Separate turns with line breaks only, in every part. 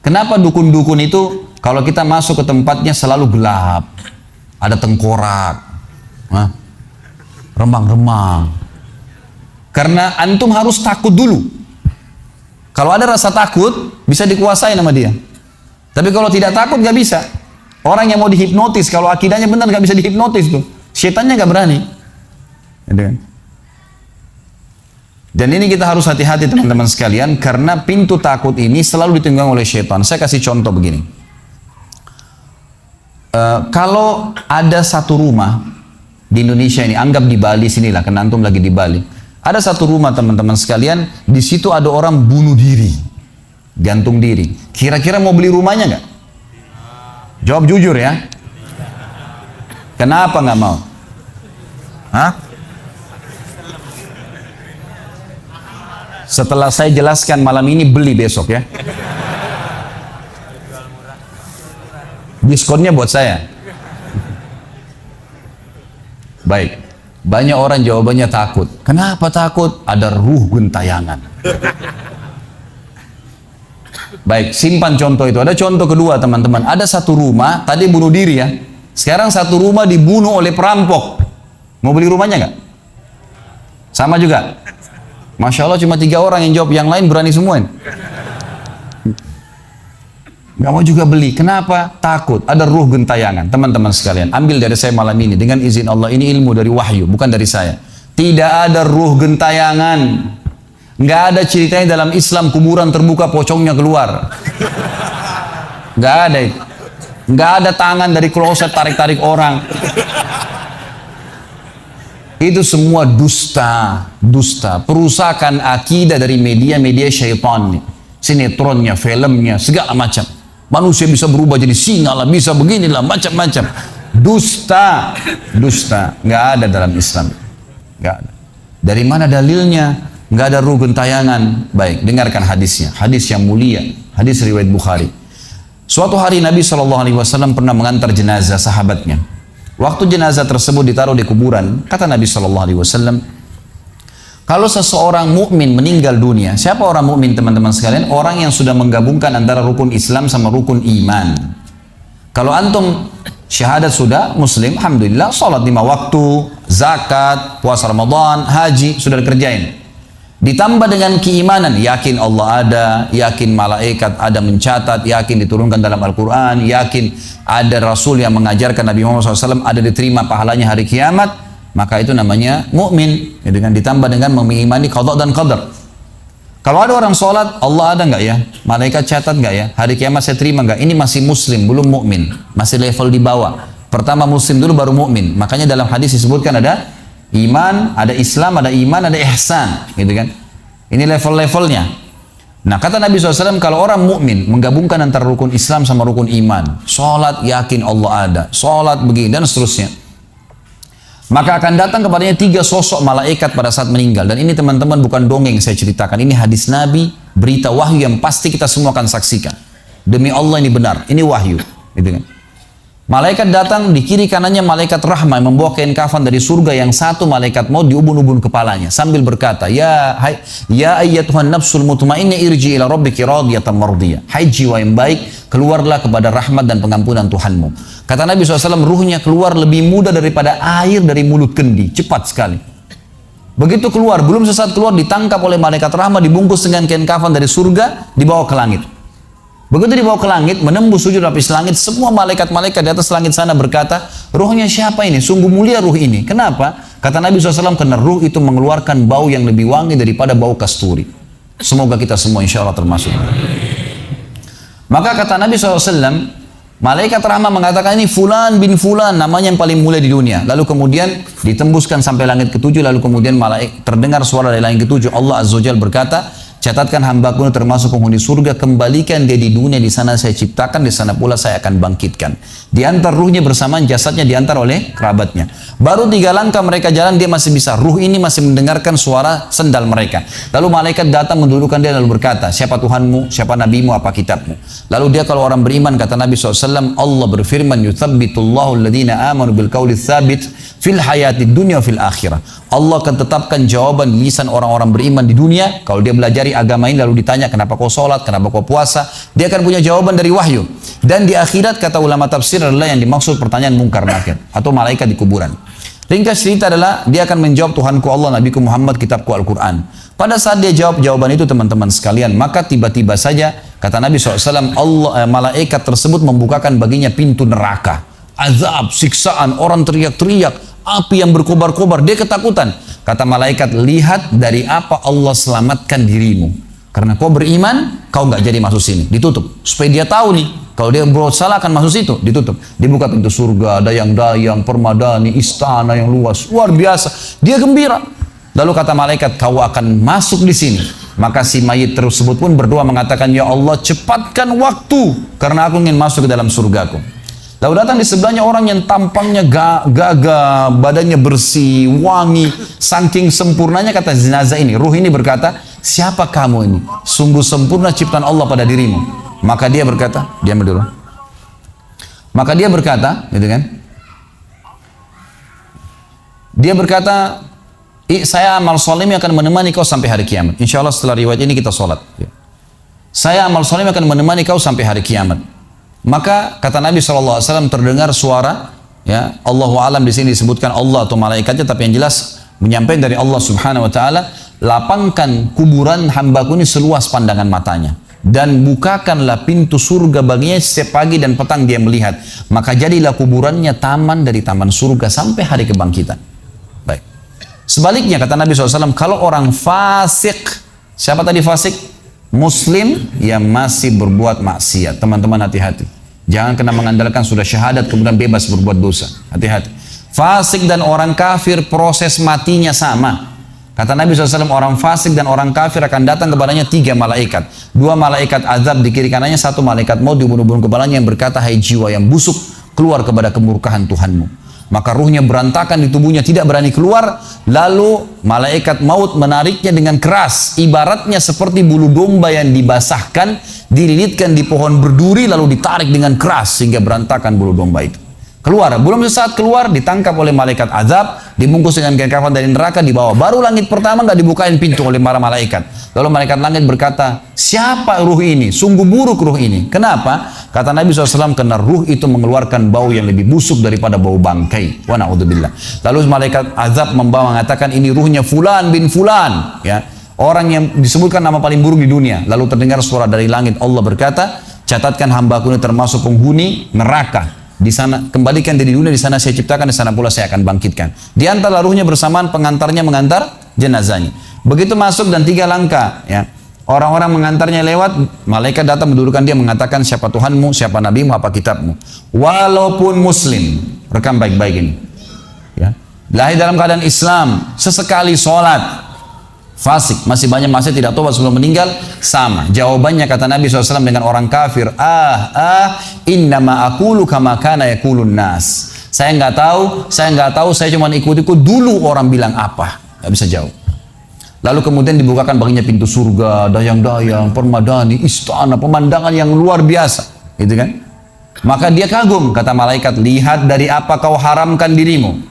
Kenapa dukun-dukun itu kalau kita masuk ke tempatnya selalu gelap, ada tengkorak, remang-remang. Karena antum harus takut dulu. Kalau ada rasa takut, bisa dikuasai nama dia. Tapi kalau tidak takut, nggak bisa. Orang yang mau dihipnotis, kalau akidahnya benar nggak bisa dihipnotis tuh. Setannya nggak berani. Dan ini kita harus hati-hati teman-teman sekalian, karena pintu takut ini selalu ditunggang oleh setan. Saya kasih contoh begini. Kalau ada satu rumah di Indonesia ini, anggap di Bali sinilah, karena antum lagi di Bali. Ada satu rumah teman-teman sekalian, di situ ada orang bunuh diri, gantung diri. Kira-kira mau beli rumahnya nggak? Jawab jujur ya. Kenapa nggak mau? Hah? Setelah saya jelaskan malam ini, beli besok ya. Diskonnya buat saya. Baik. Banyak orang jawabannya takut. Kenapa takut? Ada ruh gentayangan. Baik, simpan contoh itu. Ada contoh kedua teman-teman. Ada satu rumah, tadi bunuh diri ya. Sekarang satu rumah dibunuh oleh perampok. Mau beli rumahnya nggak? Sama juga. Masya Allah cuma 3 orang yang jawab, yang lain berani semua. Gak mau juga beli. Kenapa? Takut. Ada ruh gentayangan. Teman-teman sekalian, ambil dari saya malam ini. Dengan izin Allah, ini ilmu dari wahyu, bukan dari saya. Tidak ada ruh gentayangan. Gak ada ceritanya dalam Islam kuburan terbuka, pocongnya keluar. Gak ada itu. Gak ada tangan dari kloset tarik-tarik orang. Itu semua dusta. Dusta. Perusakan akidah dari media-media syaitan. Sinetronnya, filmnya, segala macam. Manusia bisa berubah jadi singa lah, bisa beginilah, macam-macam. Dusta. Dusta. Nggak ada dalam Islam. Nggak ada. Dari mana dalilnya? Nggak ada ruh gentayangan. Baik, dengarkan hadisnya. Hadis yang mulia. Hadis riwayat Bukhari. Suatu hari Nabi SAW pernah mengantar jenazah sahabatnya. Waktu jenazah tersebut ditaruh di kuburan, kata Nabi SAW, kalau seseorang mukmin meninggal dunia, siapa orang mukmin teman-teman sekalian? Orang yang sudah menggabungkan antara rukun Islam sama rukun iman. Kalau antum syahadat sudah, muslim, alhamdulillah, salat 5 waktu, zakat, puasa Ramadan, haji, sudah dikerjain. Ditambah dengan keimanan, yakin Allah ada, yakin malaikat ada mencatat, yakin diturunkan dalam Al-Quran, yakin ada Rasul yang mengajarkan Nabi Muhammad SAW, ada diterima pahalanya hari kiamat. Maka itu namanya mukmin, ya, dengan ditambah dengan mengimani qada dan qadar. Kalau ada orang sholat, Allah ada nggak ya? Malaikat catat nggak ya? Hari kiamat saya terima nggak? Ini masih muslim, belum mukmin, masih level di bawah. Pertama muslim dulu baru mukmin. Makanya dalam hadis disebutkan ada iman, ada Islam, ada iman, ada ihsan, gitu kan? Ini level-levelnya. Nah kata Nabi SAW, kalau orang mukmin menggabungkan antara rukun Islam sama rukun iman, sholat yakin Allah ada, sholat begini dan seterusnya, maka akan datang kepadanya 3 sosok malaikat pada saat meninggal. Dan ini teman-teman bukan dongeng saya ceritakan. Ini hadis Nabi, berita wahyu yang pasti kita semua akan saksikan. Demi Allah ini benar, ini wahyu. Gitu kan? Malaikat datang, di kiri kanannya malaikat rahmah yang membawa kain kafan dari surga, yang satu malaikat maut diubun-ubun kepalanya sambil berkata, ya ayyatuhan nafsul mutmainnah irji ila rabbiki radiyatan mardiyah. Hai jiwa yang baik, keluarlah kepada rahmat dan pengampunan Tuhanmu. Kata Nabi SAW, ruhnya keluar lebih mudah daripada air dari mulut kendi, cepat sekali. Begitu keluar, belum sesaat keluar, ditangkap oleh malaikat rahmat, dibungkus dengan kain kafan dari surga, dibawa ke langit. Begitu dibawa ke langit, menembus 7 lapis langit, semua malaikat-malaikat di atas langit sana berkata, ruhnya siapa ini? Sungguh mulia ruh ini. Kenapa? Kata Nabi SAW, karena ruh itu mengeluarkan bau yang lebih wangi daripada bau kasturi. Semoga kita semua insya Allah termasuk. Maka kata Nabi SAW, malaikat rahmah mengatakan ini fulan bin fulan, namanya yang paling mulia di dunia. Lalu kemudian ditembuskan sampai langit ke-7, lalu kemudian terdengar suara dari langit ke-7. Allah Azza wa Jalla berkata, catatkan hambaku termasuk penghuni surga, kembalikan dia di dunia, di sana saya ciptakan, di sana pula saya akan bangkitkan. Diantar ruhnya bersamaan jasadnya, diantar oleh kerabatnya. Baru 3 langkah mereka jalan, dia masih bisa, ruh ini masih mendengarkan suara sendal mereka. Lalu malaikat datang mendudukkan dia lalu berkata, siapa Tuhanmu, siapa nabimu, apa kitabmu? Lalu dia kalau orang beriman, kata Nabi SAW, Allah berfirman, yuthabbitullahu alladhina amanu bil qawli tsabit fil hayati dunya fil akhirah. Allah akan tetapkan jawaban lisan orang-orang beriman di dunia kalau dia belajari mempelajari agama ini lalu ditanya kenapa kau sholat, kenapa kau puasa, dia akan punya jawaban dari wahyu. Dan di akhirat kata ulama tafsir adalah yang dimaksud pertanyaan mungkar nakir atau malaikat di kuburan. Ringkas cerita adalah dia akan menjawab Tuhanku Allah, Nabiku Muhammad, kitabku Al-Quran. Pada saat dia jawab jawaban itu teman-teman sekalian, maka tiba-tiba saja kata Nabi SAW, malaikat tersebut membukakan baginya pintu neraka. Azab, siksaan, orang teriak-teriak, api yang berkobar-kobar, dia ketakutan. Kata malaikat, lihat dari apa Allah selamatkan dirimu. Karena kau beriman, kau nggak jadi masuk sini, ditutup. Supaya dia tahu nih, kalau dia berbuat salah akan masuk situ, ditutup. Dibuka pintu surga, dayang-dayang, permadani, istana yang luas, luar biasa. Dia gembira. Lalu kata malaikat, kau akan masuk di sini. Maka si mayit tersebut pun berdoa mengatakan, ya Allah cepatkan waktu, karena aku ingin masuk ke dalam surgaku. Lalu datang di sebelahnya orang yang tampangnya gagah, badannya bersih, wangi, saking sempurnanya kata jenazah ini. Ruh ini berkata, siapa kamu ini? Sungguh sempurna ciptaan Allah pada dirimu. Maka dia berkata, diam dulu. Maka dia berkata, gitu kan? Dia berkata, saya amal soleh akan menemani kau sampai hari kiamat. Insya Allah setelah riwayat ini kita sholat. Saya amal soleh akan menemani kau sampai hari kiamat. Maka kata Nabi SAW terdengar suara, ya Allahu alam di sini disebutkan Allah atau malaikatnya, tapi yang jelas menyampaikan dari Allah Subhanahu Wa Taala, lapangkan kuburan hambaku ini seluas pandangan matanya dan bukakanlah pintu surga baginya setiap pagi dan petang dia melihat. Maka jadilah kuburannya taman dari taman surga sampai hari kebangkitan. Baik. Sebaliknya kata Nabi SAW, kalau orang fasik, siapa tadi fasik? Muslim yang masih berbuat maksiat. Teman-teman hati-hati. Jangan kena mengandalkan sudah syahadat kemudian bebas berbuat dosa. Hati-hati. Fasik dan orang kafir proses matinya sama. Kata Nabi SAW, orang fasik dan orang kafir akan datang kepadanya 3 malaikat. 2 malaikat azab di kiri kanannya, 1 malaikat maut di bunuh-bunuh kepalanya yang berkata, hai jiwa yang busuk, keluar kepada kemurkaan Tuhanmu. Maka ruhnya berantakan di tubuhnya, tidak berani keluar. Lalu malaikat maut menariknya dengan keras. Ibaratnya seperti bulu domba yang dibasahkan, dililitkan di pohon berduri, lalu ditarik dengan keras sehingga berantakan bulu domba itu. Keluar, belum sesaat keluar, ditangkap oleh malaikat azab, dibungkus dengan kain kafan dari neraka, dibawa. Baru langit pertama nggak dibukain pintu oleh para malaikat. Lalu malaikat langit berkata, siapa ruh ini? Sungguh buruk ruh ini. Kenapa? Kata Nabi SAW, karena ruh itu mengeluarkan bau yang lebih busuk daripada bau bangkai. Wa na'udzubillah. Lalu malaikat azab membawa mengatakan, ini ruhnya Fulan bin Fulan. Ya, orang yang disebutkan nama paling buruk di dunia. Lalu terdengar suara dari langit, Allah berkata, catatkan hambaku ini termasuk penghuni neraka. Di sana kembalikan dia di dunia, di sana saya ciptakan, di sana pula saya akan bangkitkan. Di antara ruhnya bersamaan pengantarnya mengantar jenazahnya. Begitu masuk dan 3 langkah, ya. Orang-orang mengantarnya lewat, malaikat datang mendudukkan dia mengatakan siapa Tuhanmu, siapa nabimu, apa kitabmu. Walaupun muslim, rekam baik-baik ini. Ya. Lahir dalam keadaan Islam, sesekali sholat, fasik, masih banyak masih tidak tobat sebelum meninggal, sama. Jawabannya kata Nabi SAW dengan orang kafir, innama aqulu kama kana yaqulun nas. Saya nggak tahu, saya cuma ikut-ikut dulu orang bilang apa. Nggak bisa jawab. Lalu kemudian dibukakan baginya pintu surga, dayang-dayang, permadani, istana, pemandangan yang luar biasa, gitu kan? Maka dia kagum, kata malaikat, lihat dari apa kau haramkan dirimu.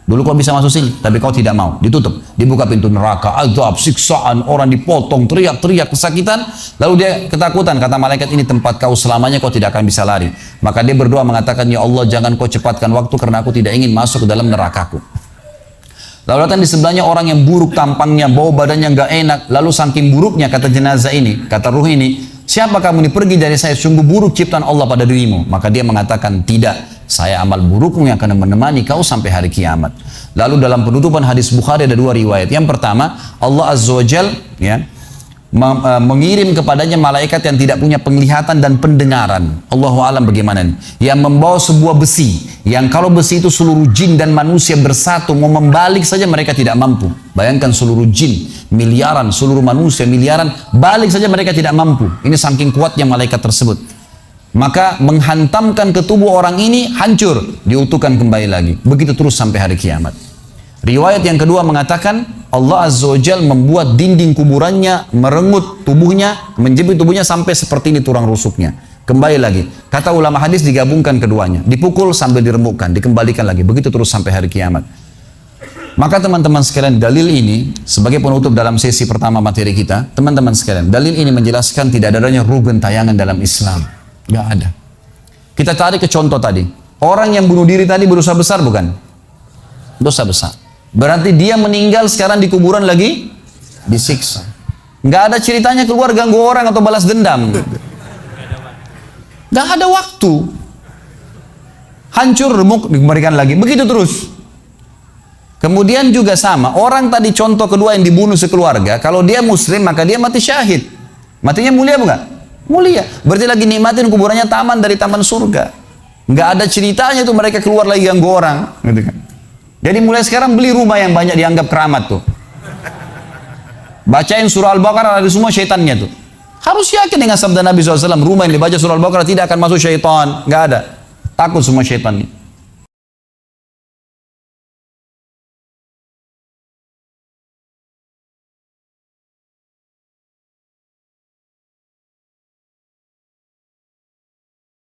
Dulu kau bisa masuk sini, tapi kau tidak mau. Ditutup, dibuka pintu neraka, azab, siksaan, orang dipotong, teriak-teriak, kesakitan. Lalu dia ketakutan, kata malaikat, ini tempat kau selamanya, kau tidak akan bisa lari. Maka dia berdoa mengatakan, ya Allah jangan kau cepatkan waktu karena aku tidak ingin masuk ke dalam nerakaku. Lalu datang di sebelahnya orang yang buruk tampangnya, bau badannya nggak enak. Lalu saking buruknya kata jenazah ini, kata ruh ini, siapa kamu ini? Pergi dari saya, sungguh buruk ciptaan Allah pada dirimu. Maka dia mengatakan, tidak, saya amal burukmu yang akan menemani kau sampai hari kiamat. Lalu dalam penutupan hadis Bukhari ada 2 riwayat. Yang pertama, Allah Azza wa Jal, ya, mengirim kepadanya malaikat yang tidak punya penglihatan dan pendengaran. Allahu alam bagaimana ini? Yang membawa sebuah besi, yang kalau besi itu seluruh jin dan manusia bersatu mau membalik saja mereka tidak mampu. Bayangkan seluruh jin miliaran, seluruh manusia miliaran, balik saja mereka tidak mampu. Ini saking kuatnya malaikat tersebut. Maka menghantamkan ke tubuh orang ini, hancur, diutuhkan kembali lagi. Begitu terus sampai hari kiamat. Riwayat yang kedua mengatakan Allah Azza wa Jal membuat dinding kuburannya merenggut tubuhnya, menjepit tubuhnya sampai seperti ini tulang rusuknya. Kembali lagi. Kata ulama hadis digabungkan keduanya. Dipukul sambil diremukkan, dikembalikan lagi. Begitu terus sampai hari kiamat. Maka teman-teman sekalian, dalil ini sebagai penutup dalam sesi pertama materi kita, teman-teman sekalian, dalil ini menjelaskan tidak adanya ruh gentayangan dalam Islam. Gak ada. Kita tarik ke contoh tadi. Orang yang bunuh diri tadi berdosa besar bukan? Dosa besar. Berarti dia meninggal sekarang di kuburan lagi disiksa. Gak ada ceritanya keluar ganggu orang atau balas dendam. Gak ada waktu. Hancur, remuk, dikembalikan lagi. Begitu terus. Kemudian juga sama, orang tadi contoh kedua yang dibunuh sekeluarga, kalau dia muslim maka dia mati syahid. Matinya mulia bukan? Mulia. Berarti lagi nikmatin kuburannya taman dari taman surga. Nggak ada ceritanya tuh mereka keluar lagi ganggu orang. Gitu kan. Jadi mulai sekarang beli rumah yang banyak dianggap keramat tuh. Bacain surah Al-Baqarah ada semua syaitannya tuh. Harus yakin dengan sabda Nabi SAW, rumah yang dibaca surah Al-Baqarah tidak akan masuk syaitan. Nggak ada. Takut semua syaitan ini.